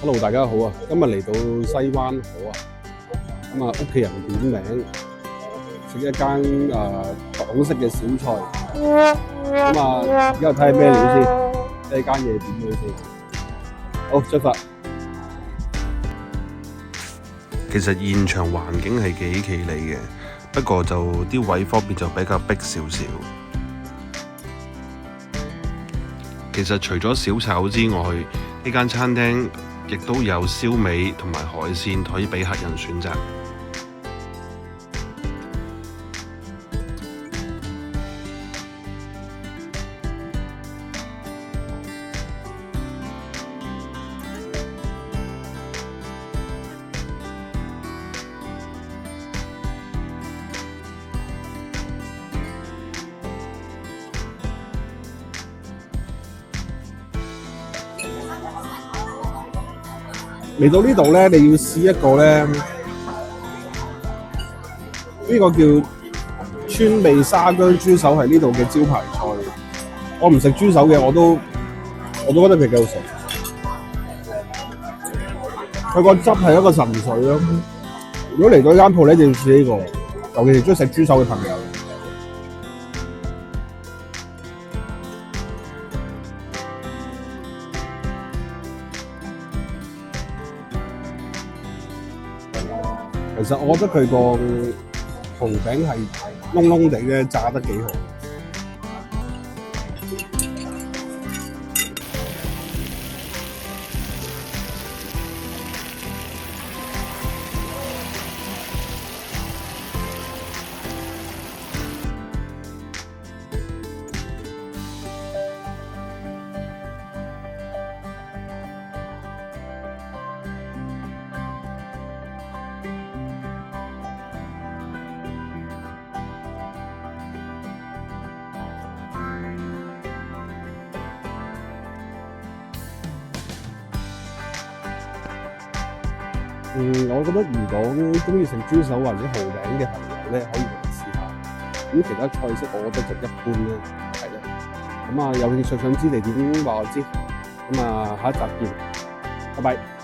Hello，大家好啊！今日嚟到西灣河啊，屋企人點名食一間港式嘅小菜，而家睇下咩料先，呢間嘢點樣先？好，出發！其實現場環境係幾企理嘅，不過就啲位方面就比較逼少少。其實除咗小炒之外，呢間餐廳亦都有燒味同埋海鮮可以俾客人選擇。嚟到呢度咧，你要試一個咧，呢個叫川味沙薑豬手係呢度嘅招牌菜。我唔食豬手嘅，我都覺得佢幾好食。佢個汁係一個神髓咯。如果嚟到呢間鋪咧，一定要試呢個，尤其是中意食豬手嘅朋友。其實我覺得佢個蠔餅係燶燶地嘅，炸得幾好。我覺得如果中意食豬手或者蠔餅嘅朋友咧，可以嚟試下。咁其他菜式我覺得就一般啦，係啦。有興趣想知地點話我知。下一集見，拜拜。